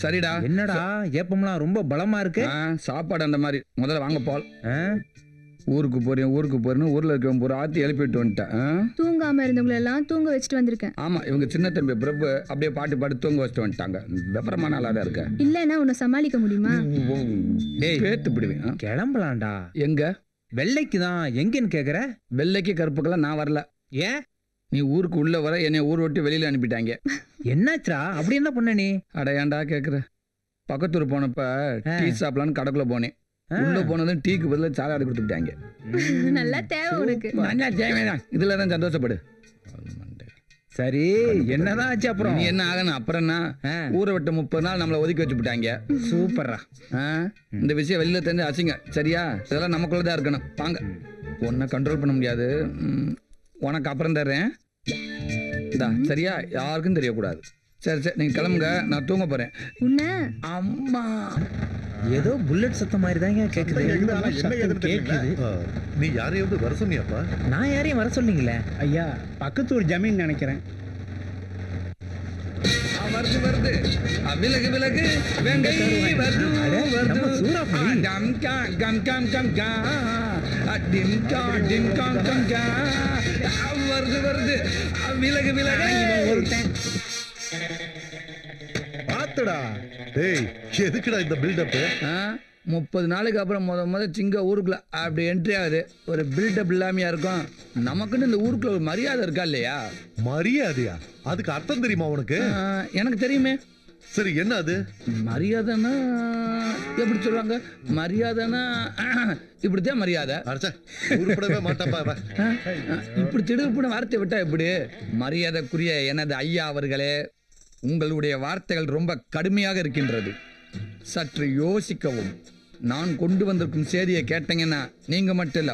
சரிடா. என்னடா ஏப்பம்லாம் ரொம்ப பலமா இருக்கு. சாப்பாடு அந்த மாதிரி. முதல்ல வாங்க பால். ஊருக்கு போறேன்னு ஊர்ல இருக்கவங்க ஒரு ஆத்தி எழுப்பிட்டு வந்துட்டேன். தூங்காம இருந்தவங்களை எல்லாம் தூங்க வச்சுட்டு வந்திருக்கேன். ஆமா, இவங்க சின்ன தம்பி பிரபு அப்படியே பாட்டு தூங்க வச்சுட்டு வந்துட்டாங்க. விபரமான ஆளா தான் இருக்க. இல்லன்னா உன்னை சமாளிக்க முடியுமா? பேத்து பிடிவேன். கிளம்பலாம்டா. எங்க? வெள்ளைக்கு தான். எங்கன்னு கேக்குற? வெள்ளைக்கு கருப்புக்கெல்லாம் நான் வரல. ஏன்? நீ ஊருக்கு உள்ள வர என்னை ஊர் விட்டு வெளியில அனுப்பிட்டாங்க. என்னாச்சுரா? அப்படி என்ன பண்ண நீ? அட ஏன்டா கேக்குற? பக்கத்தூர் போனப்ப டீ சாப்பிடலான்னு கடைக்குள்ள போனேன். உள்ள போனதும் டீக்கு பதிலா சாலாடு கொடுத்துட்டாங்க. நல்லா தேவை உனக்கு. நல்லா தேவைதான். இதுலதான் சந்தோஷப்படு. சரி, என்னதான் ஆச்சு அப்புறம்? நீ என்ன ஆகணும் அப்புறம் என்ன? ஊரை விட்டு 30 நாள் நம்மளை ஒதுக்கி வச்சு விட்டாங்க. சூப்பர்ரா. இந்த விஷயம் வெளியில தெரிஞ்சு அசிங்க. சரியா? இதெல்லாம் நமக்குள்ளதான் இருக்கணும். வாங்க. உன்னை கண்ட்ரோல் பண்ண முடியாது. உனக்கு அப்புறம் தர்றேன். சரியா? யாருக்கும் தெரியக்கூடாது. சரி சரி, நீங்க கிளம்புங்க. நான் தூங்க போறேன். அம்மா ஏதோ புல்லட் சத்தம் மாதிரி தான் கேக்குது. நீ யாரையாவது வர சொன்னியாப்பா? நான் யாரையும் வர சொன்னீங்களே ஐயா. பக்கத்தூர் ஜமீன் நினைக்கிறேன். வருது வருது. விலகு விலகு. வெங்கை வருது வருது. சூறாப்பொழி. கம் கா கம் கம் கம் கா. டிம் கா டிம் கம் கம் கா. வருது வருது. விலகு விலகு. பாத்துடா. டேய், எதுக்குடா இந்த பில்டப்? 30 நாளுக்கு அப்புறம் முத சிங்க ஊருக்குள்ள அப்படி என்ட்ரி ஆகுது. ஒரு பில்டப் இல்லாமையா இருக்கும். நமக்குன்னு இந்த ஊருக்குள்ள ஒரு மரியாதை இருக்கா இல்லையா? மரியாதையா? அதுக்கு அர்த்தம் தெரியுமா உனக்கு? எனக்கு தெரியுமே. சரி, என்ன அது? மரியாதைன்னா எப்படி சொல்லுவாங்க? மரியாதைன்னா இப்படித்தான் மரியாதை. உருப்படவே மாட்டாப்பா. இப்படி திடுப்புன வார்த்தை விட்டா எப்படி? மரியாதைக்குரிய எனது ஐயா அவர்களே, உங்களுடைய வார்த்தைகள் ரொம்ப கடுமையாக இருக்கின்றது. சற்று யோசிக்கவும். நான் கொண்டு வந்திருக்கும் செய்தியை கேட்டீங்கன்னா நீங்க மட்டும் இல்ல,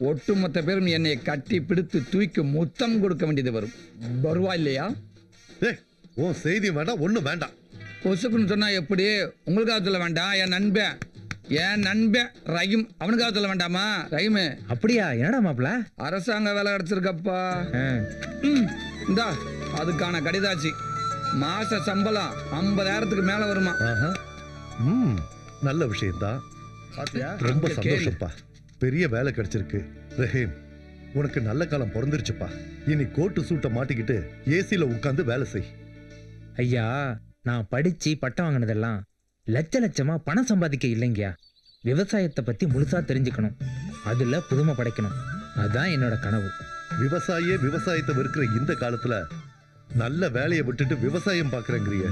ஒட்டுமொத்த பேரும் என்னை கட்டி பிடித்து தூக்கி முத்தம் கொடுக்க வேண்டியது வரும். வருவா இல்லையா? உன் செய்தி வேண்டாம், ஒண்ணும் வேண்டாம். பொசுக்குன்னு சொன்னா எப்படி? உங்களுக்காக சொல்ல வேண்டாம். என் நண்பன் ரஹீம், அவனுக்காக சொல்ல வேண்டாமா? ரஹீம். அப்படியா? என்னடா மாப்ள? அரசாங்க வேலை கிடைச்சிருக்கப்பா. இந்தா அதுக்கான கடிதாச்சு. மாச சம்பளம் 50,000க்கு மேல வருமா? நல்ல விஷயம்தான். ரொம்ப சந்தோஷப்பா. பெரிய வேலை கிடைச்சிருக்கு. ரஹீம், உனக்கு நல்ல காலம் பிறந்துருச்சுப்பா. இனி கோட்டு சூட்டை மாட்டிக்கிட்டு ஏசில உட்கார்ந்து வேலை செய். ஐயா, நான் படிச்சு பட்டம் வாங்கினதெல்லாம் லட்சமா பணம் சம்பாதிக்க இல்லைங்கயா. விவசாயத்தை பத்தி முழுசா தெரிஞ்சுக்கணும், அதுல புதுமை படைக்கணும். அதான் என்னோட கனவு. விவசாயத்தை வெறுக்கிற இந்த காலத்துல நல்ல வேலையை விட்டுட்டு விவசாயம் பாக்குறேங்கிறிய.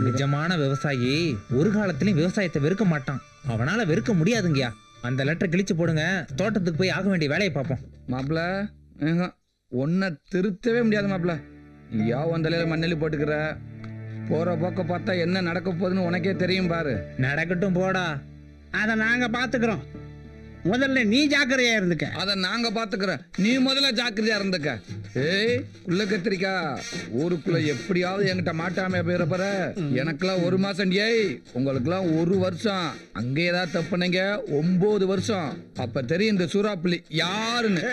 நிஜமான விவசாயி ஒரு காலத்திலயும் விவசாயத்தை வெறுக்க மாட்டான். அவனால வெறுக்க முடியாதுங்கயா. அந்த லெட்டர் கிழிச்சு போடுங்க. தோட்டத்துக்கு போய் ஆக வேண்டிய வேலையை பார்ப்போம். மாப்பிள, ஒன்ன திருத்தவே முடியாது மாப்பிள. யா வந்தலையில மண்ணெல்லி போட்டுக்கிற. போற போக்க பார்த்தா என்ன நடக்க போகுதுன்னு உனக்கே தெரியும் பாரு. நடக்கட்டும் போடா. அதை நாங்க பாத்துக்கிறோம். முதல்ல நீ ஜாக்கிரதையா இருந்துக்க. அத நாங்க பாத்துக்கிறோம். நீ முதல்ல ஜாக்கிரதையா இருந்துக்க. ஏய் உள்ள கத்திரிக்கா, ஊருக்குள்ள எப்படியாவது என்கிட்ட மாட்டாம போயிடப்பற. எனக்கெல்லாம் 1 மாசம். ஏய் உங்களுக்கெல்லாம் 1 வருஷம். அங்கே ஏதாவது தப்புனீங்க 9 வருஷம். அப்ப தெரியும் இந்த சூறாப்புலி யாருன்னு.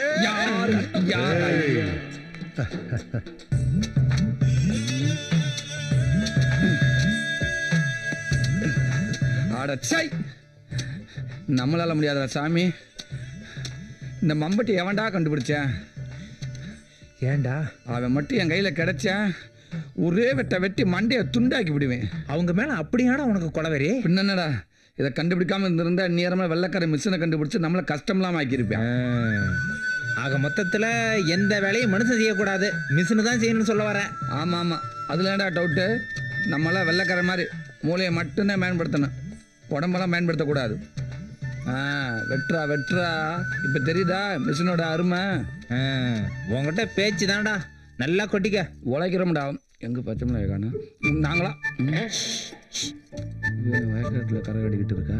அடச்சை, நம்மளால முடியாதா சாமி? இந்த மம்பட்டி எவன்டா கண்டுபிடிச்சேன்? ஏண்டா? அவன் மட்டும் என் கையில கிடைச்சேன், ஒரே வெட்டி மண்டைய துண்டாக்கி விடுவேன். அவங்க மேல அப்படியாடா உனக்கு கொலவெறி? பின்னடா, இதை கண்டுபிடிக்காம இருந்திருந்தா நேரமா வெள்ளக்கார மிஷினை கண்டுபிடிச்சு நம்மள கஷ்டம்லாம் ஆக்கியிருப்பேன். ஆக மொத்தத்துல எந்த வேலையும் மனுஷன் செய்யக்கூடாது, மிஷினு தான் செய்யணும்னு சொல்ல வரேன். ஆமா ஆமா, அதுல ஏன்டா டவுட்டு? நம்மளாம் வெள்ளக்கார மாதிரி மூளையை மட்டும்தான் பயன்படுத்தணும், உடம்பெல்லாம் பயன்படுத்தக்கூடாது. வெட்டுறா. இப்ப தெரியுதா மிஷினோட அருமை? உங்ககிட்ட பேச்சு தான்டா, நல்லா கொட்டிக்க. உழைக்கிறோம்டா. எங்க பச்சை காணும் நாங்களா? வயக்காட்டுல கரை கட்டிக்கிட்டு இருக்கா.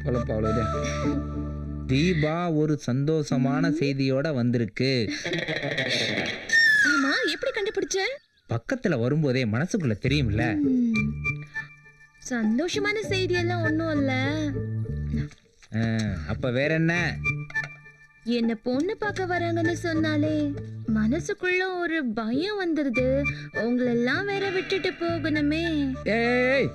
பொழப்பா அவ்வளவுதான். தீபா ஒரு சந்தோஷமான செய்தியோட வந்திருக்கு. ஆமா, எப்படி கண்டுபிடிச்ச? பக்கத்துல வரும்போதே மனசுக்குள்ள தெரியும்ல. சந்தோஷமான செய்தி எல்லாம் ஒண்ணும் இல்ல. அப்ப வேற என்ன? என்ன பொண்ணு பார்க்க வராங்கன்னு சொன்னாலே மனசுக்குள்ள ஒரு பயம் வந்துருது. உங்களெல்லாம் வேற விட்டுட்டு போகணுமே. ஏய்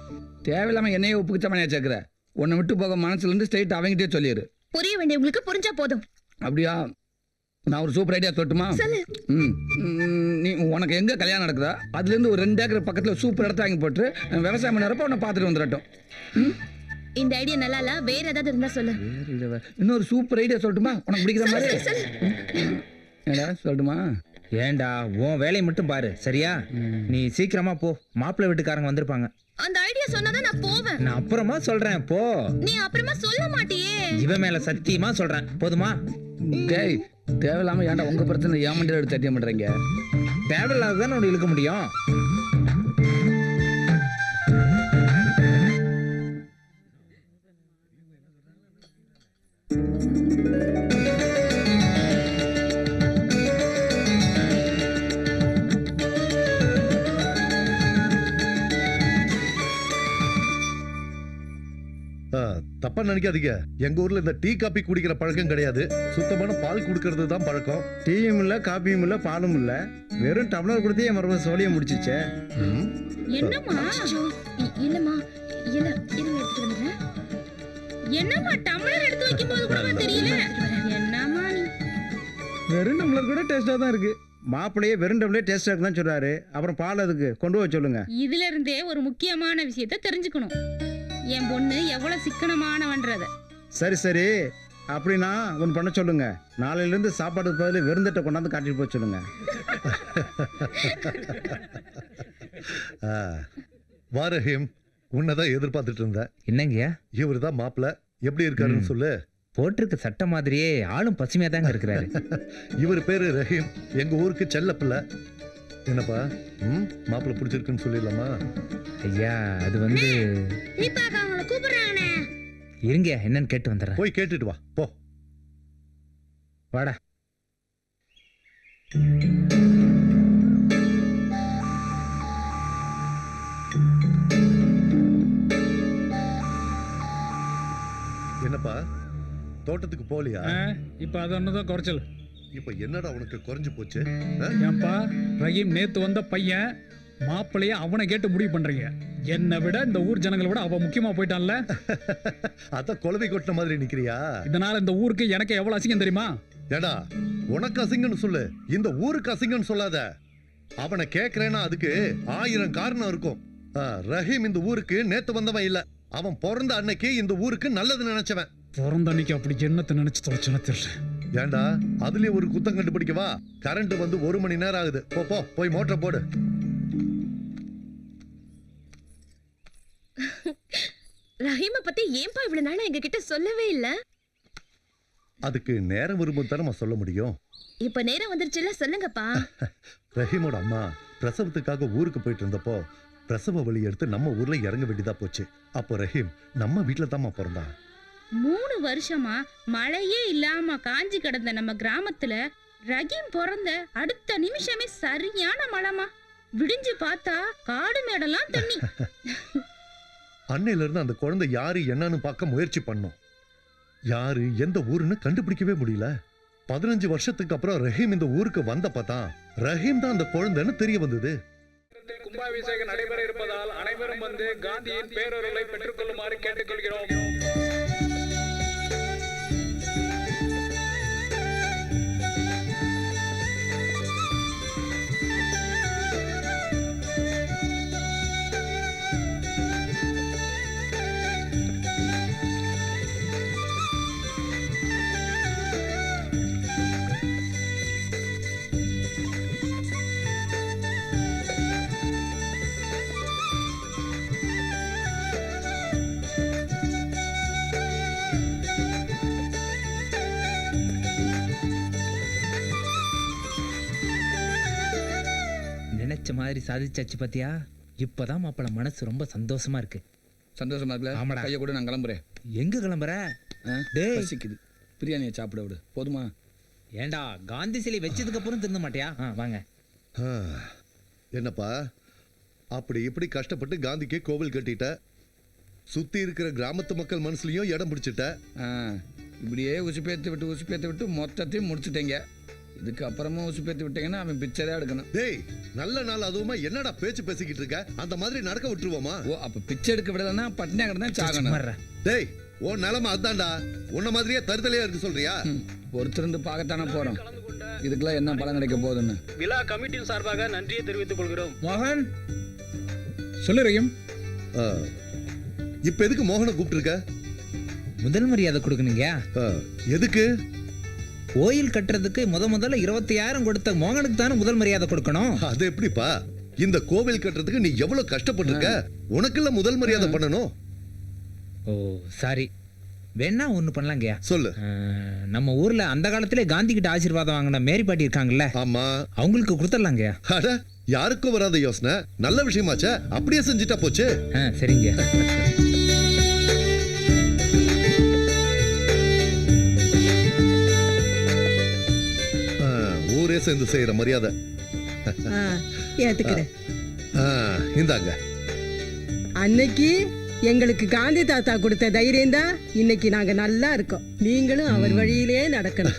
தேவையில்லாம என்னையே உப்புக்குச்சமனையா சேர்க்குற. உன்னை விட்டு போக மனசுல இருந்து ஸ்ட்ரைட் அவங்ககிட்டே சொல்லிடு. புரிய வேண்டியவங்களுக்கு புரிஞ்சா போதும். அப்படியா? நான் ஒரு சூப்பர் ஐடியா சொல்லட்டுமா? சொல்லு. நீ உனக்கு எங்க கல்யாணம் நடக்குதா அதுலேருந்து ஒரு 2 ஏக்கர் பக்கத்தில் சூப்பர் இடத்த வாங்கி போட்டு விவசாயம் பண்ணுறப்ப உன்னை பார்த்துட்டு வந்துடட்டும். இந்த ஐடியா நல்லா இல்ல, வேற ஏதாவது இருந்தா சொல்லு. இன்னொரு சூப்பர் ஐடியா சொல்லட்டுமா? உனக்கு பிடிக்கிற மாதிரி ஏடா சொல்லட்டுமா? ஏண்டா உன் வேலையை மட்டும் பாரு சரியா? நீ சீக்கிரமா போ, மாப்பிள்ளை வீட்டுக்காரங்க வந்திருப்பாங்க. அந்த ஐடியா சொன்னாதான் நான் போவேன். நான் அப்புறமா சொல்றேன் போ. நீ அப்புறமா சொல்ல மாட்டியே. இவன் மேல சத்தியமா சொல்றேன், போதுமா? டேய் தேவையில்லாம ஏன்டா உங்க பிரச்சனை ஏமாண்டியில் எடுத்து சத்தியம் பண்றீங்க? தேவையில்லாததான் உன்னை இழுக்க முடியும். தப்பா நினைக்காதீங்க. எங்க ஊர்ல இந்த டீ காபி குடிக்கிற பழக்கம் கிடையாது. சுத்தமான பால் குடுக்கறது தான் பழக்கம். டீயும் இல்ல காப்பியும் இல்ல பாலும் இல்ல, வெறும் டம்ளர் கொடுத்தே என் மருமக சோழிய முடிச்சிச்சே. என்னம்மா? இல்லம்மா, இல்ல இருங்க எடுத்துட்டு வந்துடுறேன். என்னம்மா டம்ளர் எடுத்து வைக்கும்போது கூட தெரியல. என்னம்மா நீ? வெறும் டம்ளர் கூட டேஸ்டா தான் இருக்கு. மாப்பிள்ளையே வெறும் டம்ளர் டேஸ்டா இருக்குன்னு சொல்றாரு. அப்புறம் பால் அதுக்கு கொண்டு வர சொல்லுங்க. இதுல இருந்தே ஒரு முக்கியமான விஷயத்த தெரிஞ்சுக்கணும். என் பொண்ணு எவ்வளவு சிக்கனமானவன்றத. சரி சரி, அப்படின்னா ஒன்று பண்ண சொல்லுங்க. நாளையில இருந்து சாப்பாடுக்கு பதில் வெறுந்தட்டை கொண்டாந்து காட்டிட்டு போக சொல்லுங்க. வா ரஹீம், உன்னதான் எதிர்பார்த்துட்டு இருந்தேன். என்னங்கய்யா? இவர் தான் மாப்பிள்ள. எப்படி இருக்காருன்னு சொல்லு. போட்டிருக்க சட்டை மாதிரியே ஆளும் பசுமையா தாங்க இருக்கிறாரு. இவர் பேரு ரஹீம், எங்க ஊருக்கு செல்ல பிள்ளை. என்னப்பா மாப்பிள்ள பிடிச்சிருக்குன்னு சொல்லிடலாமா? ஐயா அது வந்து தீபாக்கா அவங்கள கூப்பிடுறாங்கண்ணே. இருங்க என்னன்னு கேட்டு வந்துடுறேன். போய் கேட்டுட்டு வா போ. வாடா. என்னப்பா தோட்டத்துக்கு போலியா? இப்ப அது ஒண்ணுதான் குறைச்சல். இப்ப என்னடா உனக்கு குறைஞ்சு போச்சு? ஏன்பா ரஹீம் நேத்து வந்த பையன் மாப்பிள்ளைய அவனை கேட்டு முடிவு பண்றீங்க? என்னை விட இந்த ஊர் ஜனங்களை விட அவன் முக்கியமா போயிட்டான்ல. அதான் குழவை கொட்டின மாதிரி நிக்கிறியா? இதனால இந்த ஊருக்கு எனக்கு எவ்வளவு அசிங்கம் தெரியுமா? ஏடா உனக்கு அசிங்கன்னு சொல்லு, இந்த ஊருக்கு அசிங்கன்னு சொல்லாத. அவனை கேக்குறேன்னா அதுக்கு 1000 காரணம் இருக்கும். ரஹீம் இந்த ஊருக்கு நேத்து வந்தவன் இல்ல. அவன் பிறந்த அன்னைக்கு இந்த ஊருக்கு நல்லது நினைச்சவன். பிறந்த அன்னைக்கு அப்படி என்னத்தை நினைச்சு தொலைச்சுன்னு தெரியல. ஏண்டா அதுலயே ஒரு குத்தம் கண்டுபிடிக்கவா? கரண்ட் வந்து 1 மணி நேரம் ஆகுது. போ போய் மோட்டர் போடு. ரஹீமை பத்தி ஏன்பா இவ்வளவு நாளா எங்க கிட்ட சொல்லவே இல்ல? அதுக்கு நேரம் வரும்போது தானே நான் சொல்ல முடியும். இப்ப நேரம் வந்துருச்சுல, சொல்லுங்கப்பா. ரஹீமோட அம்மா பிரசவத்துக்காக ஊருக்கு போயிட்டு இருந்தப்போ பிரசவ வலி எடுத்து நம்ம ஊர்ல இறங்க வேண்டியதா போச்சு. அப்போ ரஹீம் நம்ம வீட்டுல தாம்மா பிறந்தான். 3 வருஷமா மழையே இல்லாம காஞ்சி கிடந்த நம்ம கிராமத்துல ரஹீம் பிறந்த அடுத்த நிமிஷமே சரியான மழைமா. விடிஞ்சு பார்த்தா காடு மேடெல்லாம் தண்ணி. அன்னையில இருந்து அந்த குழந்தை யாரு என்னன்னு பார்க்க முயற்சி பண்ணோம். யாரு எந்த ஊருன்னு கண்டுபிடிக்கவே முடியல. 15 வருஷத்துக்கு அப்புறம் ரஹீம் இந்த ஊருக்கு வந்தப்பதான் ரஹீம் தான் அந்த குழந்தைன்னு தெரிய வந்தது. கும்பாபிஷேகம் நடைபெற இருப்பதால் அனைவரும் வந்து காந்தியின் பேரொருளை பெற்றுக் கொள்ளுமாறு கேட்டுக்கொள்கிறோம். நினைச்ச மாதிரி சாதிச்சாச்சு பாத்தியா? இப்பதான் மாப்பிள்ள மனசு ரொம்ப சந்தோஷமா இருக்கு. சந்தோஷமா இருக்குல்ல? ஆமாடா. கையை கூட நான் கிளம்புறேன். எங்க கிளம்புற? டேய் பசிக்குது, பிரியாணியை சாப்பிட விடு. போதுமா? ஏண்டா காந்தி சிலை வச்சதுக்கு அப்புறம் திருந்த மாட்டியா? வாங்க. என்னப்பா அப்படி இப்படி கஷ்டப்பட்டு காந்திக்கு கோவில் கட்டிட்ட. சுத்தி இருக்கிற கிராமத்து மக்கள் மனசுலயும் இடம் பிடிச்சிட்ட. இப்படியே உசுப்பேத்து விட்டு மொத்தத்தையும் முடிச்சுட்டீங்க. இதுக்கு அப்புறமா உசுப்பேத்து விட்டீங்கன்னா அவன் பிச்சரே எடுக்கணும். டேய் நல்ல நாள் அதுவுமா என்னடா பேச்சு பேசிக்கிட்டு இருக்க? அந்த மாதிரி நடக்க விட்டுருவோமா? ஓ அப்ப பிச்சை எடுக்க விடலன்னா பட்டினியா கிடந்தா சாகணும். மர்ற. டேய் உன் நிலைமை அதான்டா. உன்ன மாதிரியே தருதலையா இருக்கு சொல்றியா? ஒருத்தருந்து பார்க்கத்தானே போறோம். இதுக்கெல்லாம் என்ன பலன் கிடைக்க போகுதுன்னு. விழா கமிட்டியின் சார்பாக நன்றியை தெரிவித்துக் கொள்கிறோம். மோகன் சொல்லு ரஹீம். ஆ, இப்ப எதுக்கு மோகனை கூப்பிட்டுருக்க? முதல் மரியாதை கொடுக்கணுங்க. ஆ, எதுக்கு? கோயில் கட்டுறதுக்கு முதல்ல 25,000 கொடுத்த மோகனுக்கு தானே முதல் மரியாதை கொடுக்கணும். அது எப்படிப்பா? இந்த கோவில் கட்டுறதுக்கு நீ எவ்வளவு கஷ்டப்பட்டிருக்க? உனக்குள்ள முதல் மரியாதை பண்ணணும். ஓ சாரி. வேணா ஒண்ணு பண்ணலாங்கய்யா. சொல்லு. நம்ம ஊர்ல அந்த காலத்திலே காந்தி கிட்ட ஆசீர்வாதம் வாங்கின மேரி பாட்டி இருக்காங்கல்ல, ஆமா. அவங்களுக்கு கொடுத்துடலாங்கய்யா. அட யாருக்கும் வராத யோசனை. நல்ல விஷயமாச்சே. அப்படியே செஞ்சுட்டா போச்சு. சரிங்க. ஊரே சேர்ந்து செய்யற மரியாதை. ஏத்துக்கிறேன். இந்தாங்க. அன்னைக்கு எங்களுக்கு காந்தி தாத்தா கொடுத்த தைரியம் தான் இன்னைக்கு நாங்க நல்லா இருக்கோம். நீங்களும் அவர் வழியிலே நடக்கணும்.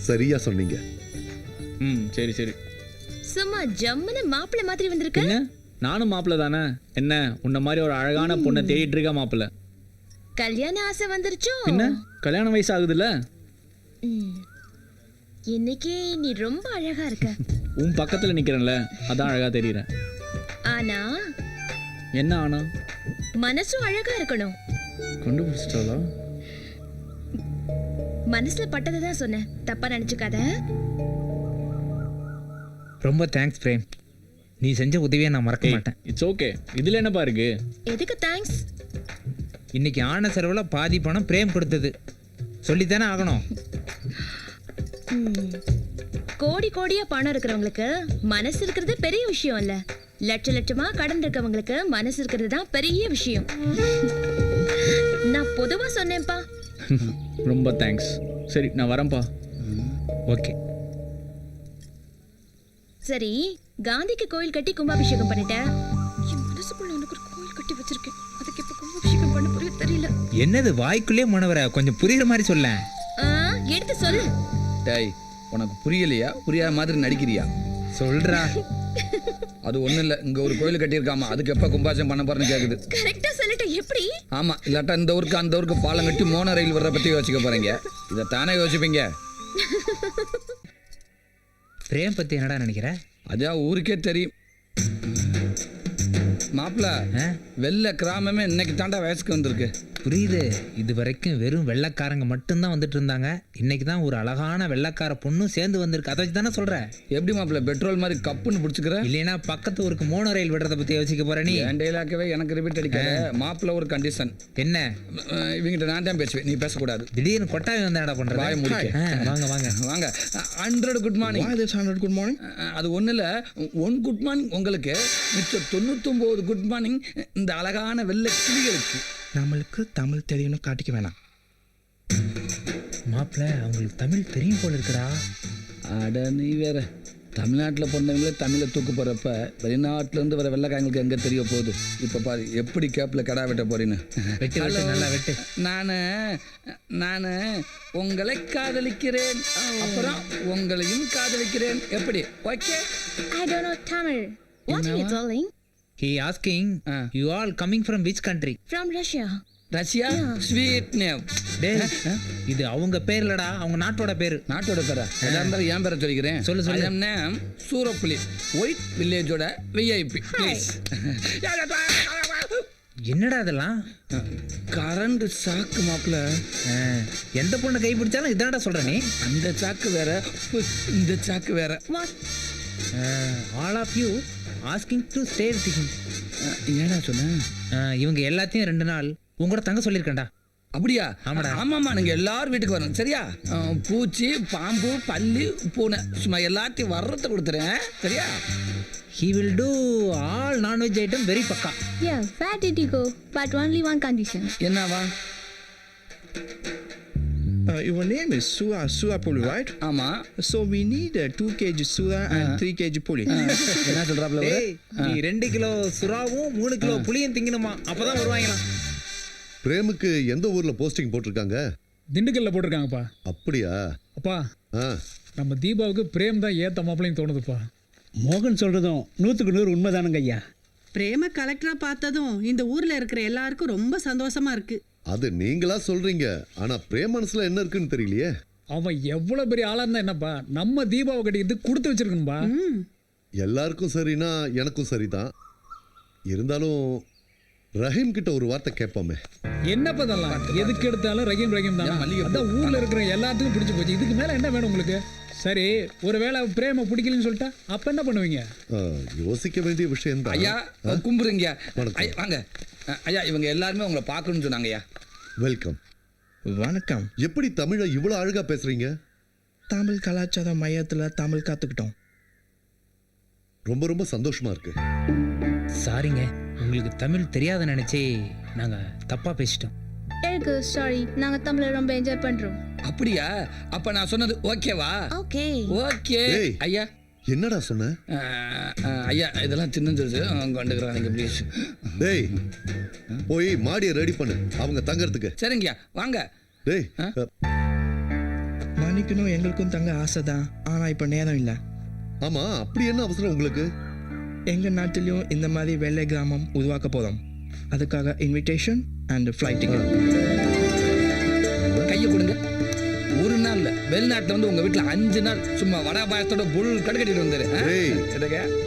சரியா சொன்னீங்க. சரி சரி. சும்மா ஜம்முன்னு மாப்பிள்ளை மாதிரி வந்திருக்க. என்ன நானும் மாப்பிள்ள தானே? என்ன உன்ன மாதிரி ஒரு அழகான பொண்ணை தேடிட்டு இருக்க மாப்பிள்ள. கல்யாண ஆசை வந்துருச்சோ? என்ன கல்யாண வயசு ஆகுதுல்ல? இன்னைக்கு நீ ரொம்ப அழகா இருக்க. உன் பக்கத்துல நிக்கிறேன்ல, அதான் அழகா தெரியறேன். ஆனா என்ன ஆனா? மனசும் அழகா இருக்கணும். கண்டுபிடிச்சிட்டாளா? மனசுல பட்டதை தான் சொன்னேன், தப்பா நினைச்சுக்காத. ரொம்ப தேங்க்ஸ் பிரேம். நீ செஞ்ச உதவியை நான் மறக்க மாட்டேன். It's okay. இதுல என்னப்பா இருக்கு? எதுக்கு தேங்க்ஸ்? இன்னைக்கு ஆன செலவுல பாதி பணம் பிரேம் கொடுத்தது. சொல்லித்தானே ஆகணும். கோடி கோடியா பணம் இருக்கிறவங்களுக்கு மனசு இருக்கிறது பெரிய விஷயம் இல்ல. லட்சமா கடன் இருக்கவங்களுக்கு மனசு இருக்கிறது தான் பெரிய விஷயம். நான் பொதுவா சொன்னேன்ப்பா. ரொம்ப தேங்க்ஸ். சரி நான் வரேன்ப்பா. ஓகே. சரி, காந்திக்கு கோயில் கட்டி கும்பாபிஷேகம் பண்ணிட்டேன். என் மனசுக்குள்ள எனக்கு ஒரு கோயில் கட்டி வச்சிருக்கேன். அதுக்கு எப்ப கும்பாபிஷேகம் பண்ண புரிய தெரியல. என்னது வாய்க்குள்ளே மனவர? கொஞ்சம் புரியுற மாதிரி சொல்ல. எடுத்து சொல்லு. டேய் உனக்கு புரியலையா? புரியாத மாதிரி நடிக்கிறியா? சொல்றா. அது ஒண்ணும் இல்ல. இங்க ஒரு கோயில் கட்டியிருக்காமா, அதுக்கு எப்ப கும்பாபிஷேகம் பண்ண போறேன்னு கேக்குது. கரெக்டா சொல்லிட்ட. எப்படி? ஆமா, இல்லாட்டா இந்த ஊருக்கு அந்த ஊருக்கு பாலம் கட்டி மோன ரயில் வர்ற பத்தி யோசிக்க போறீங்க. இதை தானே யோசிப்பீங்க. பிரேம் பத்தி என்னடா நினைக்கிற? அதான் ஊருக்கே தெரியும். மாப்பிள்ள வெள்ளை கிராமமே இன்னைக்கு தாண்டா வயசுக்கு வந்திருக்கு. புரியுது. இது வரைக்கும் வெறும் வெள்ளைக்காரங்க மட்டும்தான் வந்துட்டு இருந்தாங்க. இன்னைக்கு தான் ஒரு அழகான வெள்ளைக்கார பொண்ணும் சேர்ந்து வந்திருக்கு. அதை வச்சு தானே சொல்ற? எப்படி மாப்பிள்ள பெட்ரோல் மாதிரி கப்புன்னு பிடிச்சிக்கிற? இல்லைன்னா பக்கத்து ஊருக்கு மோனோ ரயில் விடுறத பத்தி யோசிக்க போற நீ? என் டெய்லாக்கவே எனக்கு ரிப்பீட் அடிக்காத. மாப்பிள்ள ஒரு கண்டிஷன். என்ன? இவங்கிட்ட நான் தான் பேசுவேன், நீ பேசக்கூடாது. திடீர்னு கொட்டாவி வந்து என்னடா பண்ற? வாய முடிக்க. வாங்க வாங்க வாங்க. 100 குட் மார்னிங். 100 good morning. அது ஒண்ணு இல்ல. 1 குட் மார்னிங் உங்களுக்கு, மிச்சம் 99 குட் மார்னிங் இந்த அழகான வெள்ளை கிளிகளுக்கு. நம்மளுக்கு தமிழ் தெரியும்னு காட்டிக்க வேணாம். மாப்பிள்ள அவங்களுக்கு தமிழ் தெரியும் போல இருக்குடா. அட நீ வேற. தமிழ்நாட்டில் பிறந்தவங்களே தமிழை தூக்கு போகிறப்ப வெளிநாட்டிலேருந்து வர வெள்ளைக்காரங்களுக்கு எங்கே தெரிய போகுது? இப்போ பாரு எப்படி கேப்பில் கடா வெட்ட போறீன்னு. வெட்டு வெட்டு நல்லா வெட்டு. நான் உங்களை காதலிக்கிறேன், அப்புறம் உங்களையும் காதலிக்கிறேன். எப்படி? Okay. I don't know Tamil. What are you telling? He asking you all coming from which country? From Russia. Russia? Sweet name. டேய் இது அவங்க பேர் இல்லடா, அவங்க நாட்டோட பேரு. நாட்டோட பேரா? எதா இருந்தாலும் என் பேரை சொல்லிக்கிறேன். சொல்லு சொல்லு. Name Soorappuli, white வில்லேஜோட VIP. என்னடா அதெல்லாம்? கரண்ட் சாக்கு மாப்பிள்ள. எந்த பொண்ணை கை பிடிச்சாலும் இதானடா சொல்ற நீ? அந்த சாக்கு வேற, இந்த சாக்கு வேற. What? All of you asking to stay with him. என்னடா சொன்ன? இவங்க எல்லாத்தையும் 2 நாள் உங்களோட தங்க சொல்லியிருக்கேன்டா. அப்படியா? ஆமாடா. ஆமாம்மா, நீங்க எல்லாரும் வீட்டுக்கு வரணும் சரியா? பூச்சி, பாம்பு, பல்லி, பூனை சும்மா எல்லாத்தையும் வர்றத கொடுத்துறேன் சரியா? He will do all non-veg item very பக்கா. Yeah, where did you go? But only one condition. என்னவா? Your name is Sura Puli, right? ஆமா. So we need 2 kg Sura and 3 kg Puli. என்ன சொல்றாப்ல அவரு? நீ 2 கிலோ சுறாவும் 3 கிலோ புளியும் திங்கணுமா, அப்பதான் வருவாங்களாம். பிரேமுக்கு எந்த ஊர்ல போஸ்டிங் போட்டிருக்காங்க? திண்டுக்கல்ல போட்டிருக்காங்கப்பா. அப்படியா? அப்பா ஆ, நம்ம தீபாவுக்கு பிரேம் தான் ஏத்த மாப்பிள்ளைன்னு தோணுதுப்பா. மோகன் சொல்றதும் 100க்கு 100 உண்மைதானுங்க ஐயா. பிரேம கலெக்டரா பார்த்ததும் இந்த ஊர்ல இருக்கிற எல்லாருக்கும் ரொம்ப சந்தோஷமா இருக்கு. அது நீங்களா சொல்றீங்க. ஆனா பிரேம் மனசுல என்ன இருக்குன்னு தெரியலையே. அவன் எவ்வளவு பெரிய ஆளா இருந்தா என்னப்பா, நம்ம தீபாவை கட்டிக்கிட்டு கொடுத்து வச்சிருக்கணும்பா. எல்லாருக்கும் சரினா எனக்கும் சரிதான். இருந்தாலும் ரஹீம் கிட்ட ஒரு வார்த்தை கேட்போமே. என்னப்பா இதெல்லாம்? எதுக்கு எடுத்தாலும் ரஹீம் ரஹீம் தான். அதான் ஊர்ல இருக்கிற எல்லாத்துக்கும் பிடிச்சு போச்சு. இதுக்கு மேல என்ன வேணும் உங்களுக்கு? சரி, ஒருவேளை பிரேம பிடிக்கலன்னு சொல்லிட்டா அப்ப என்ன பண்ணுவீங்க? யோசிக்க வேண்டிய விஷயம் தான். ஐயா கும்பிடுங்க. வணக்கம். ஐயா, வாங்க. ஐயா, இவங்க எல்லாருமே உங்களை பார்க்கணும்னு சொன்னாங்க ஐயா. வெல்கம். வணக்கம். எப்படி தமிழை இவ்வளவு அழகா பேசுறீங்க? தமிழ் கலாச்சார மையத்துல தமிழ் கத்துக்கிட்டோம். ரொம்ப ரொம்ப சந்தோஷமா இருக்கு. சாரிங்க, உங்களுக்கு தமிழ் தெரியாத நினைச்சே நாங்க தப்பா பேசிட்டோம். எனக்கு சாரி, நாங்க தமிழை ரொம்ப என்ஜாய் பண்றோம். அப்படியா? அப்ப நான் சொன்னது ஓகேவா? ஓகே. ஓகே. ஏய். ஐயா என்னடா சொன்ன? ஐயா, இதெல்லாம் சின்னது கொண்டுக்கிறாங்க ப்ளீஸ். டேய், போய் மாடியை ரெடி பண்ணு அவங்க தங்கறதுக்கு. சரிங்கய்யா, வாங்க. டேய், மன்னிக்கணும், எங்களுக்கும் தங்க ஆசைதான். ஆனா இப்ப நேரம் இல்லை. ஆமா, அப்படி என்ன அவசரம் உங்களுக்கு? எங்க நாட்டிலையும் இந்த மாதிரி வெள்ளை கிராமம் உருவாக்க போறோம். அதுக்காக இன்விடேஷன் அண்ட் ஃப்ளைட் டிக்கெட். கையை கொடுங்க. ஒரு நாள் இல்ல, வெளிநாட்டுல வந்து உங்க வீட்டுல 5 நாள் சும்மா வடா பாயத்தோட புல் கடுக்கட்டிட்டு வந்தாரு. டேய்,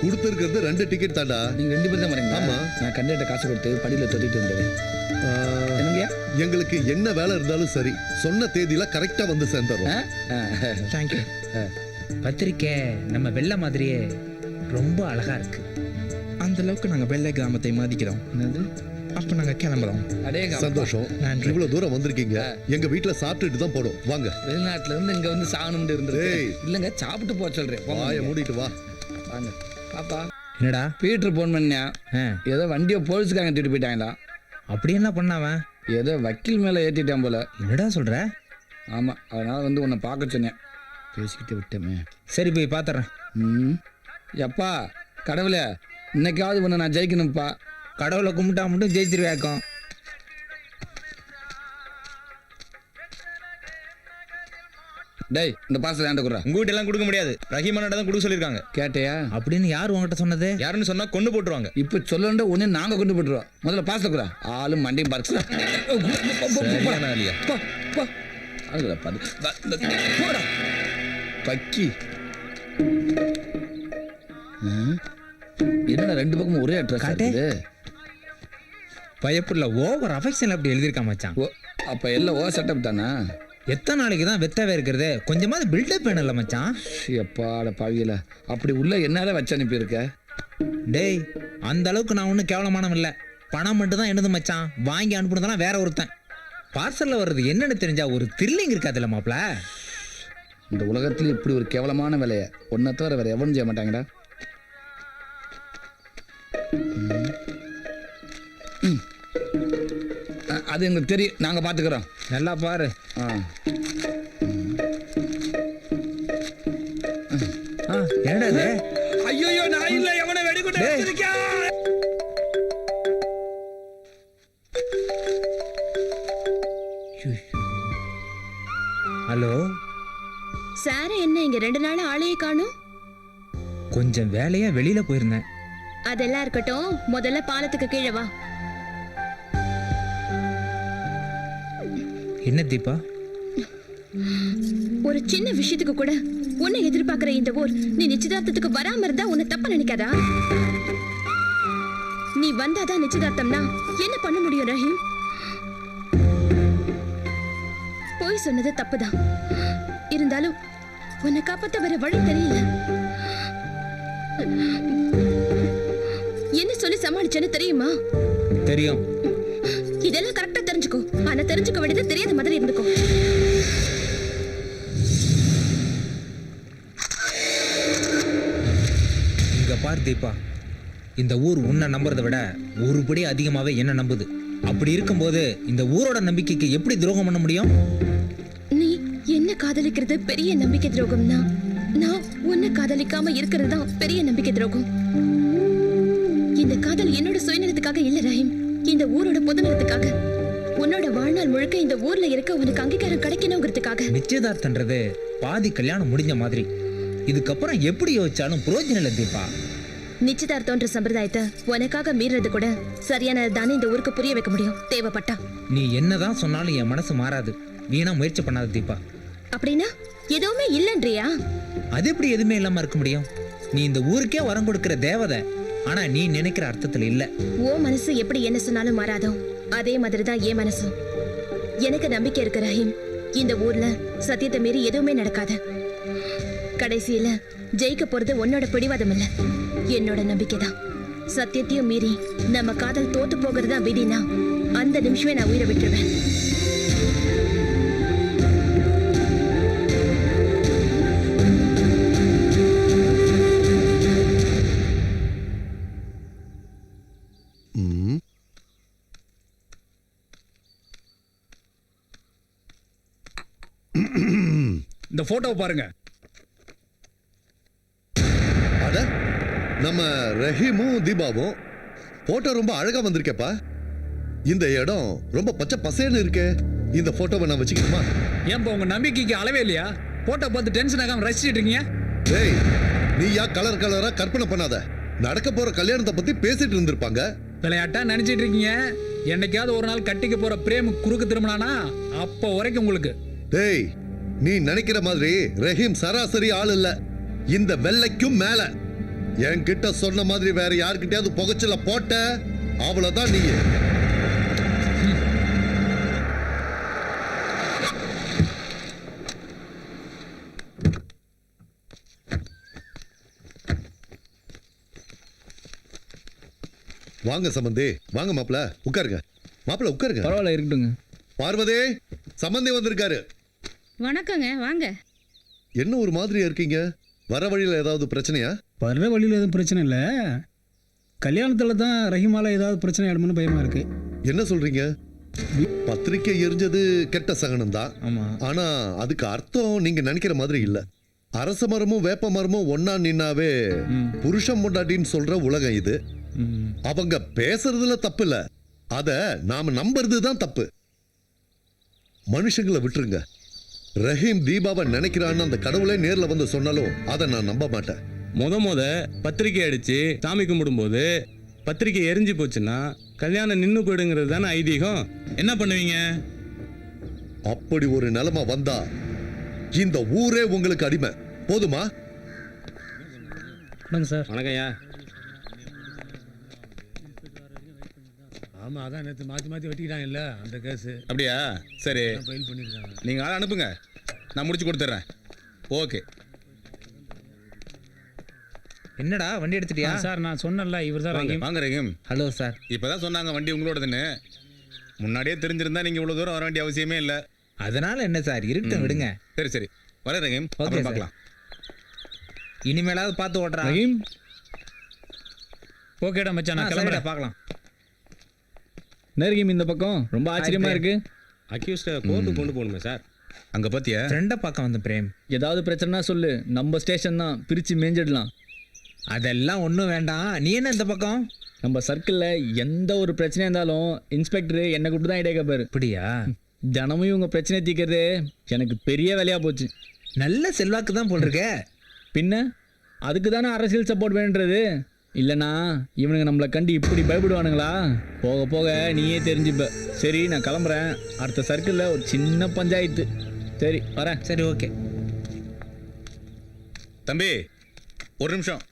கொடுத்திருக்கிறது 2 டிக்கெட் தாண்டா. நீங்க 2 பேர் தான் வரீங்க. ஆமா. நான் கண்டிப்பா காசு கொடுத்து படியில தொட்டிட்டு வந்தேன். என்னங்கய்யா? எங்களுக்கு என்ன வேலை இருந்தாலும் சரி, சொன்ன தேதியில கரெக்டா வந்து சேர்ந்துறோம். தேங்க்யூ. பத்திரிக்கை நம்ம வெள்ளை மாதிரியே ரொம்ப அழகா இருக்கு. அந்த அளவுக்கு நாங்க வெள்ளை கிராமத்தை மதிக்கிறோம். என்னது? அப்ப நாங்க கிளம்புறோம். சந்தோஷம். நன்றி. இவ்வளவு தூரம் வந்திருக்கீங்க. எங்க வீட்டுல சாப்பிட்டுட்டு தான் போடும். வாங்க. வெளிநாட்டுல இருந்து இங்க வந்து சாகணும்னு இருந்தது. இல்லங்க, சாப்பிட்டு போக சொல்றேன். வாயை மூடிட்டு வா. வாங்க. பாப்பா, என்னடா பீட்டர் போன் பண்ணா ஏதோ வண்டியை போலீஸ்காரங்க தூக்கிட்டு போயிட்டாங்களா? அப்படி என்ன பண்ணாவன்? ஏதோ வக்கீல் மேல ஏத்திட்டான் போல. என்னடா சொல்ற? ஆமா, அதனால வந்து உன்னை பார்க்க சொன்னேன். பேசிக்கிட்டு விட்டமே. சரி, போய் பாத்துறேன். எப்பா கடவுளே, இன்னைக்காவது உன்னை நான் ஜெயிக்கணும்ப்பா. கடவுளை கும்பிட்டா மட்டும் ஜெயிச்சிருவேக்கம். டேய், இந்த பாசத்தை ஏன்டா குடுறா? உங்ககிட்ட எல்லாம் கொடுக்க முடியாது. ரஹீமானோட தான் கொடுக்க சொல்லியிருக்காங்க. கேட்டையா? அப்படின்னு யார் உங்ககிட்ட சொன்னது? யாருன்னு சொன்னா கொண்டு போட்டுருவாங்க. இப்ப சொல்லண்ட உடனே நாங்க கொண்டு போட்டுருவோம். முதல்ல பாசத்தை குறா. ஆளும் மண்டையும் பறிச்சு பக்கி. என்னடா 2 பக்கமும் ஒரே அட்ரஸ் காட்டுது? பயப்புள்ள ஓவர் அஃபெக்ஷன் அப்படி எழுதியிருக்கா மச்சான். அப்ப எல்லாம் ஓ செட்டப் தானா? எத்தனை நாளைக்கு தான் வெத்தவே இருக்கிறது? கொஞ்சமாவது பில்டப் வேணும்ல மச்சான். எப்பாட பாவியில அப்படி உள்ள என்னால வச்சு அனுப்பியிருக்க? டேய், அந்த அளவுக்கு நான் ஒன்றும் கேவலமானவன் இல்லை. பணம் மட்டும் தான் என்னது மச்சான். வாங்கி அனுப்புனதெல்லாம் வேற ஒருத்தன். பார்சல்ல வர்றது என்னன்னு தெரிஞ்சா ஒரு த்ரில்லிங் இருக்காதுல்ல மாப்ள? இந்த உலகத்துல இப்படி ஒரு கேவலமான வேலையை ஒன்றை தவிர வேற எவனும் செய்ய மாட்டாங்கடா. அது எங்களுக்கு தெரியும், நாங்க பாத்துக்கிறோம். நல்லா பாரு. என்னடா? ஐயோ, நான் இல்ல, எவனை வெடிகுண்டு வச்சிருக்கா? ஹலோ சார், என்ன இங்க 2 நாள் ஆளையே காணும்? கொஞ்சம் வேலையா வெளியில போயிருந்தேன். அதெல்லாம் இருக்கட்டும், முதல்ல பாலத்துக்கு கீழே வா. என்ன தீபா? ஒரு சின்ன விஷயத்துக்கு கூட உன்னை எதிர்பார்க்கிற இந்த ஊர், நீ நிச்சயதார்த்தத்துக்கு வராம இருந்தா உன்னை தப்பா நினைக்காதா? நீ வந்தாதான் நிச்சயதார்த்தம்னா என்ன பண்ண முடியும் ரஹீம்? போய் சொன்னது தப்புதான். இருந்தாலும் உன்னை காப்பாத்த வேற வழி தெரியல. என்ன சொல்லி சமாளிச்சேன்னு தெரியுமா? தெரியும். இதெல்லாம் கரெக்டா தெரிஞ்சுக்கோ. ஆனா தெரிஞ்சுக்க வேண்டியது தெரியாத மாதிரி இருந்துக்கோ. இங்க பார் தீபா, இந்த ஊர் உன்னை நம்புறதை விட ஒருபடி அதிகமாவே என்ன நம்புது. அப்படி இருக்கும்போது இந்த ஊரோட நம்பிக்கைக்கு எப்படி துரோகம் பண்ண முடியும்? நீ என்ன காதலிக்கிறது பெரிய நம்பிக்கை துரோகம்னா, நான் உன்னை காதலிக்காம இருக்கிறது தான் பெரிய நம்பிக்கை துரோகம். இந்த காதல் என்னோட சுயநலத்துக்காக இல்ல ரஹீம், இந்த ஊரோட பொதுநலத்துக்காக. உன்னோட வாழ்நாள் முழுக்க இந்த ஊர்ல இருக்க உனக்கு அங்கீகாரம் கிடைக்கணுங்கிறதுக்காக. நிச்சயதார்த்தன்றது பாதி கல்யாணம் முடிஞ்ச மாதிரி. இதுக்கப்புறம் எப்படி யோசிச்சாலும் புரோஜனம் இல்லை தீபா. நிச்சயதார்த்தம்ன்ற சம்பிரதாயத்தை உனக்காக மீறது கூட சரியானது தானே இந்த ஊருக்கு புரிய வைக்க முடியும் தேவைப்பட்டா. நீ என்னதான் சொன்னாலும் என் மனசு மாறாது. வீணா முயற்சி பண்ணாத தீபா. அப்படின்னா எதுவுமே இல்லன்றியா? அது எப்படி எதுவுமே இல்லாம இருக்க முடியும்? நீ இந்த ஊருக்கே வரம் கொடுக்கிற தேவதை. ஆனா நீ நினைக்கிற அர்த்தத்துல இல்ல. ஓ மனசு எப்படி என்ன சொன்னாலும் மாறாதோ அதே மாதிரிதான் என் மனசும். எனக்கு நம்பிக்கை இருக்கு ரஹீம். இந்த ஊர்ல சத்தியத்தை மீறி எதுவுமே நடக்காது. கடைசியில ஜெயிக்க போறது உன்னோட பிடிவாதம் இல்ல, என்னோட நம்பிக்கை தான். சத்தியத்தையும் மீறி நம்ம காதல் தோத்து போகிறதா விதினா அந்த நிமிஷமே நான் உயிரை விட்டுருவேன். இந்த போட்டோவை பாருங்க. அட நம்ம ரஹீமும் தீபாவும் போட்டோ ரொம்ப அழகா வந்திருக்கேப்பா. இந்த இடம் ரொம்ப பச்சை பசேன்னு இருக்கே. இந்த போட்டோவை நான் வச்சுக்கணுமா? ஏன்பா உங்க நம்பிக்கைக்கு அளவே இல்லையா? போட்டோ பார்த்து டென்ஷன் ஆகாம ரசிச்சிட்டு இருக்கீங்க. டேய், நீயா கலர் கலரா கற்பனை பண்ணாத. நடக்க போற கல்யாணத்தை பத்தி பேசிட்டு இருந்திருப்பாங்க. விளையாட்டா நினைச்சிட்டு இருக்கீங்க. என்னைக்காவது ஒரு நாள் கட்டிக்க போற பிரேம் குறுக்கு திரும்பினானா அப்ப வரைக்கும் உங்களுக்கு. டேய், நீ நினைக்கிற மாதிரி ரஹீம் சராசரி ஆள் இல்ல. இந்த வெள்ளைக்கும் மேல. என்கிட்ட சொன்ன மாதிரி வேற யாருக்கிட்டயாவது புகைச்சல போட்ட அவ்வளவுதான் நீ. வாங்க சம்பந்தி, வாங்க மாப்பிள, உட்காருங்க. மாப்பிள உட்காருங்க. பரவாயில்ல, இருக்கட்டுங்க. பார்வதி, சம்பந்தி வந்திருக்காரு. வணக்கங்க, வாங்க. என்ன ஒரு மாதிரியா இருக்கீங்க? வர வழியில ஏதாவது பிரச்சனையா? வர்ற வழியில் எதுவும் பிரச்சனை இல்லை. கல்யாணத்தில் தான் ரஹீமால ஏதாவது பிரச்சனை ஆயிடும்னு பயமா இருக்கு. என்ன சொல்றீங்க? பத்திரிக்கை எரிஞ்சது கெட்ட சகனம் தான். ஆமா. ஆனா அதுக்கு அர்த்தம் நீங்க நினைக்கிற மாதிரி இல்ல. அரச மரமும் வேப்ப மரமும் ஒன்னா நின்னாவே புருஷன் பொண்டாட்டின்னு சொல்ற உலகம் இது. அவங்க பேசுறதுல தப்பு இல்ல, அத நாம நம்புறது தான் தப்பு. மனுஷங்களை விட்டுருங்க. ரஹீம் தீபாவை நினைக்கிறான்னு அந்த கடவுளே நேர்ல வந்து சொன்னாலும் அதை நான் நம்ப மாட்டேன். முத பத்திரிக்கை அடிச்சு சாமி கும்பிடும்போது பத்திரிக்கை எரிஞ்சு போச்சுன்னா கல்யாணம் நின்று போயிடுங்கிறது தானே ஐதீகம். என்ன பண்ணுவீங்க? அப்படி ஒரு நிலைமை வந்தா இந்த ஊரே உங்களுக்கு அடிமை. போதுமா? வணக்கம் சார். வணக்கம்யா. ஆமாம், அதான் நேற்று மாற்றி வெட்டிக்கிட்டாங்க இல்லை அந்த கேஸு. அப்படியா? சரி, ஃபைல் பண்ணியிருக்காங்க. நீங்கள் ஆள் அனுப்புங்க, நான் முடிச்சு கொடுத்துட்றேன். ஓகே. என்னடா வண்டி எடுத்துட்டியா? சார் நான் சொன்னேன்ல, இவர் தான் ரஹீம். வாங்க ரஹீம். Hello sir. இப்போ தான் சொன்னாங்க வண்டி உங்களோடதுன்னு. முன்னாடியே தெரிஞ்சிருந்தா நீங்கள் இவ்வளோ தூரம் வர வேண்டிய அவசியமே இல்லை. அதனால என்ன சார், இருக்கட்டும் விடுங்க. சரி சரி, வர ரஹீம். ஓகே பார்க்கலாம். இனிமேலாவது பார்த்து ஓட்டுறா. ரஹீம், ஓகேடா மச்சான், நான் கிளம்புறேன். பார்க்கலாம். நெருகிம் இந்த பக்கம் ரொம்ப ஆச்சரியமா இருக்கு. அக்யூஸ்ட கோர்ட்டுக்கு கொண்டு போகணுமே சார். அங்கே பார்த்தியா? ஃப்ரெண்டை பார்க்க வந்து பிரேம். ஏதாவது பிரச்சனைனா சொல்லு, நம்ம ஸ்டேஷன் தான், பிரித்து மேஞ்சிடலாம். அதெல்லாம் ஒன்றும் வேண்டாம். நீ என்ன இந்த பக்கம்? நம்ம சர்க்கிளில் எந்த ஒரு பிரச்சனையாக இருந்தாலும் இன்ஸ்பெக்டர் என்னை கூப்பிட்டு தான் இடையே கேட்பாரு. அப்படியா? தினமும் இவங்க பிரச்சனை தீர்க்கறது எனக்கு பெரிய வேலையாக போச்சு. நல்ல செல்வாக்கு தான் போட்டிருக்க. பின்ன அதுக்கு தானே அரசியல் சப்போர்ட் வேணுன்றது. இல்லைனா இவனுங்க நம்மளை கண்டு இப்படி பயப்படுவானுங்களா? போக போக நீயே தெரிஞ்சுப்ப. சரி, நான் கிளம்புறேன். அடுத்த சர்க்கிளில் ஒரு சின்ன பஞ்சாயத்து. சரி, வரேன். சரி, ஓகே. தம்பி ஒரு நிமிஷம்.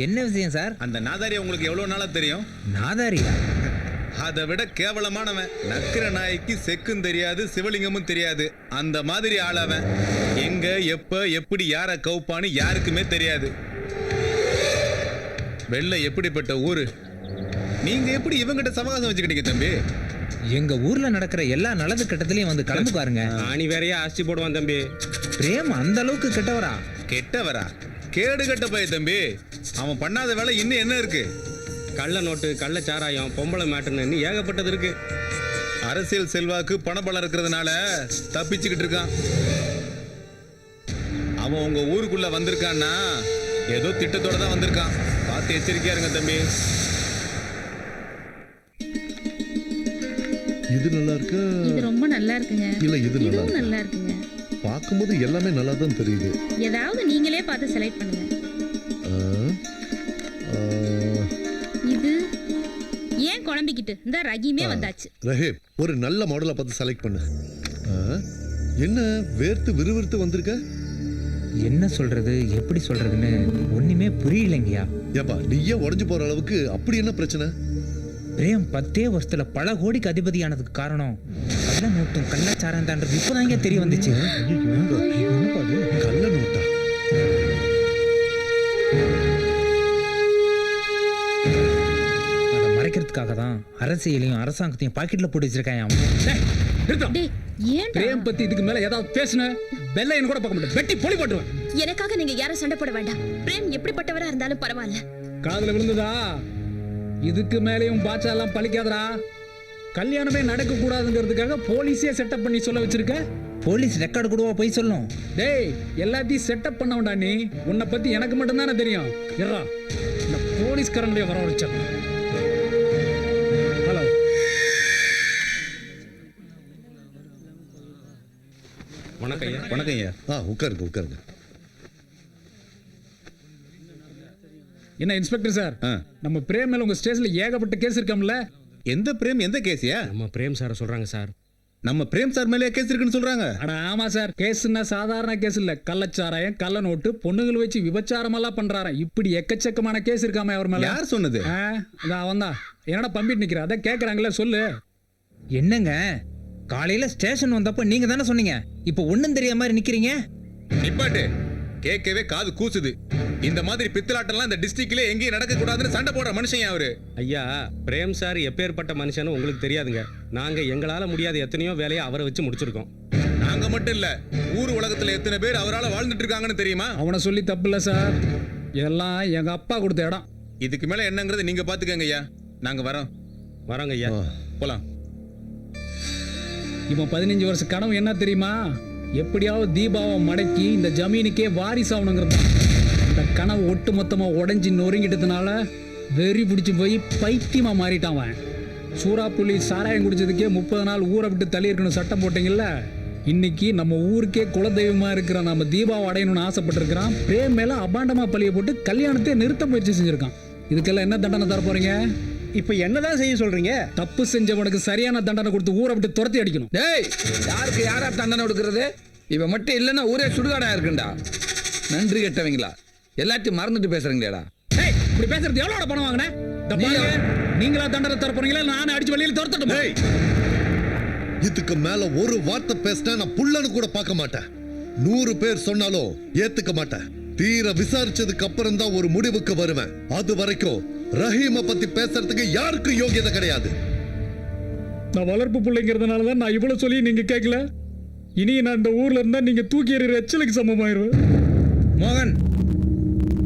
என்ன விஷயம் சார்? அந்த நாதாரி உங்களுக்கு எவ்வளோ நாளாக தெரியும்? நாதாரியா? அதை விட கேவலமானவன். நக்கிர நாய்க்கு செக்கும் தெரியாது, சிவலிங்கமும் தெரியாது. அந்த மாதிரி ஆளவன். எங்க எப்ப எப்படி யாரை கவுப்பான்னு யாருக்குமே தெரியாது. வெள்ளை எப்படிப்பட்ட ஊரு. நீங்க எப்படி இவங்கிட்ட சவகாசம் வச்சுக்கிட்டீங்க தம்பி? எங்க ஊர்ல நடக்கிற எல்லா நல்லது கெட்டத்திலையும் வந்து கலந்துக்காருங்க. ஆணி வேறையா ஆஸ்தி போடுவான் தம்பி. பிரேம் அந்த அளவுக்கு கெட்டவரா? கெட்டவரா? கேடு கெட்ட போய் தம்பி. அவன் பண்ணாத வேலை இன்னும் என்ன இருக்கு? கள்ள நோட்டு, கள்ள சாராயம், பொம்பளை மேட்டுன்னு ஏகப்பட்டது இருக்கு. அரசியல் செல்வாக்கு பணபலம் இருக்கிறதுனால தப்பிச்சுக்கிட்டு இருக்கான். அவன் உங்க ஊருக்குள்ள வந்திருக்கான்னா ஏதோ திட்டத்தோட தான் வந்திருக்கான். பார்த்து எச்சரிக்கையா இருங்க தம்பி. இது நல்லா இருக்கா இது ரொம்ப நல்லா இருக்குங்க. இல்ல இது நல்லா இதுவும் இருக்கு. நல்லா இருக்குங்க. பார்க்கும்போது எல்லாமே நல்லா தான் தெரியுது. ஏதாவது நீங்களே பார்த்து செலக்ட் பண்ணுங்க. ஆ, ஆ, இது ஏன் குழம்பிக்கிட்டு இந்த ரகிமே வந்தாச்சு. ரஹீம் ஒரு நல்ல மாடலை பார்த்து செலக்ட் பண்ணு. ஆ, என்ன வேர்த்து விறுவிறுத்து வந்திருக்க? என்ன சொல்றது எப்படி சொல்றதுன்னு ஒண்ணுமே புரியலைங்கய்யா. ஏப்பா நீயே உடஞ்சு போற அளவுக்கு அப்படி என்ன பிரச்சனை? பிரேம் 10 வருஷத்துல பல கோடிக்கு அதிபதியானதுக்கு காரணம் கள்ள நோட்டும் கள்ளச்சாரம் தான்றது இப்பதாங்க தெரிய வந்துச்சு. கள்ள நோட்டா? அதை மறைக்கிறதுக்காக தான் அரசியலையும் அரசாங்கத்தையும் பாக்கெட்ல போட்டு வச்சிருக்கான். ஏன் பிரேம் பத்தி இதுக்கு மேல ஏதாவது பேசுன வெள்ளையன் கூட பார்க்க மாட்டேன், வெட்டி பொலி போட்டுருவேன். எனக்காக நீங்க யாரும் சண்டை போட வேண்டாம். பிரேம் எப்படிப்பட்டவரா இருந்தாலும் பரவாயில்ல. காதுல விழுந்ததா? இதுக்கு மேலேயும் பாச்சா எல்லாம் பழிக்காதடா. கல்யாணமே நடக்க கூடாதுங்கிறதுக்காக போலீஸே செட்டப் பண்ணி சொல்ல வச்சிருக்க. போலீஸ் ரெக்கார்டு கூடவா போய் சொல்லும்? டேய் எல்லாத்தையும் செட்டப் பண்ண வேண்டாம் நீ. உன்னை பத்தி எனக்கு மட்டும் தானே தெரியும். எறா இந்த போலீஸ்காரங்களே வர வச்சேன். ஹலோ வணக்கம் ஐயா. வணக்கம் ஐயா. உட்காருங்க உட்காருங்க. என்ன இன்ஸ்பெக்டர் சார், நம்ம பிரேம் மேல உங்க ஸ்டேஷன்ல ஏகப்பட்ட கேஸ் இருக்காம்ல? எந்த பிரேம் எந்த கேஸியா? நம்ம பிரேம் சார் சொல்றாங்க சார். நம்ம பிரேம் சார் மேலே கேஸ் இருக்குன்னு சொல்றாங்க. அட ஆமா சார், கேஸ்னா சாதாரண கேஸ் இல்ல. கள்ளச்சாராயம், கள்ள நோட்டு, பொண்ணுங்களை வச்சு விபச்சாரம் எல்லாம் பண்றாராம். இப்படி எக்கச்சக்கமான கேஸ் இருக்காம அவர் மேல. யார் சொன்னது? அவன் தான். என்னடா பம்பிட்டு நிக்கிற? அதான் கேக்குறாங்கல்ல, சொல்லு. என்னங்க காலையில ஸ்டேஷன் வந்தப்ப நீங்க தானே சொன்னீங்க, இப்ப ஒண்ணும் தெரியாத மாதிரி நிக்கிறீங்க. நிப்பாட்டு, கேட்கவே காது கூசுது. இந்த மாதிரி பித்தலாட்டம்லாம் இந்த டிஸ்ட்ரிக்ட்ல எங்கேயும் நடக்க கூடாதுன்னு சண்டை போடுற மனுஷன் அவரு. ஐயா பிரேம் சார் எப்பேற்பட்ட மனுஷன்னு உங்களுக்கு தெரியாதுங்க. நாங்க எங்களால முடியாத எத்தனையோ வேலையை அவரை வச்சு முடிச்சிருக்கோம். நாங்க மட்டும் இல்ல, ஊர் உலகத்துல எத்தனை பேர் அவரால வாழ்ந்துட்டு இருக்காங்கன்னு தெரியுமா? அவனை சொல்லி தப்பு இல்ல சார், எல்லாம் எங்க அப்பா கொடுத்த இடம். இதுக்கு மேல என்னங்கறது நீங்க பாத்துக்கங்க ஐயா. நாங்க வரோங்க ஐயா. போலாம். இவன் 15 வருஷ கனவு என்ன தெரியுமா? எப்படியாவது தீபாவை மடக்கி இந்த ஜமீனுக்கே வாரிசாகணுங்கிறது. இந்த கனவு ஒட்டு மொத்தமா உடஞ்சி நொறுங்கிட்டதுனால வெறி பிடிச்சி போய் பைத்தியமா மாறிட்டான் அவன். சூறாப்புள்ளி சாராயம் குடிச்சதுக்கே 30 நாள் ஊரை விட்டு தள்ளி இருக்கணும் சட்டம் போட்டீங்கல்ல. இன்னைக்கு நம்ம ஊருக்கே குலதெய்வமா இருக்கிற நம்ம தீபாவை அடையணும்னு ஆசைப்பட்டிருக்கிறான். பிரேம் மேல அபாண்டமா பழிய போட்டு கல்யாணத்தை நிறுத்த முயற்சி செஞ்சிருக்கான். இதுக்கெல்லாம் என்ன தண்டனை தர போறீங்க? இப்ப என்னதான் செய்ய சொல்றீங்க? தப்பு செஞ்சவனுக்கு சரியான தண்டனை கொடுத்து ஊரை விட்டு துரத்தி அடிக்கணும். டேய் யாருக்கு யாரா தண்டனை கொடுக்கறது? இவன் மட்டும் இல்லைன்னா ஊரே சுடுகாடா இருக்குண்டா. நன்றி கெட்டவங்களா, எல்லாத்தையும் மறந்துட்டு பேசுறீங்களேடா. டேய் இப்படி பேசுறது எவ்வளவு பணம் வாங்கின? நீங்களா தண்டனை தர போறீங்களா? நானே அடிச்சு வெளியில துரத்தட்டுமா? இதுக்கு மேல ஒரு வார்த்தை பேசினா நான் புள்ளன்னு கூட பார்க்க மாட்டேன். 100 பேர் சொன்னாலும் ஏத்துக்க மாட்டேன். தீர விசாரிச்சதுக்கு அப்புறம் தான் ஒரு முடிவுக்கு வருவேன். அது வரைக்கும் ரஹீமை பத்தி பேசுறதுக்கு யாருக்கும் யோகியதை கிடையாது. நான் வளர்ப்பு பிள்ளைங்கிறதுனால தான் நான் இவ்வளவு சொல்லி நீங்க கேட்கல. இனி நான் இந்த ஊர்ல இருந்தா நீங்க தூக்கி எறிகிற எச்சலுக்கு சமமாயிருவேன். மோகன்,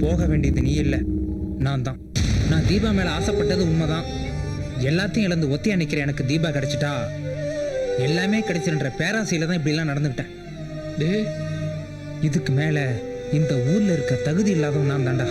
போக வேண்டியது நீ இல்ல, நான் தான். நான் தீபா மேல ஆசைப்பட்டது உண்மைதான். எல்லாத்தையும் இழந்து ஒத்தியா நிக்கிற எனக்கு தீபா கிடைச்சிட்டா எல்லாமே கிடைச்சிருன்ற பேராசையில தான் இப்படி எல்லாம் நடந்துக்கிட்டேன். இதுக்கு மேல இந்த ஊர்ல இருக்க தகுதி இல்லாதவன் நான் தான்டா.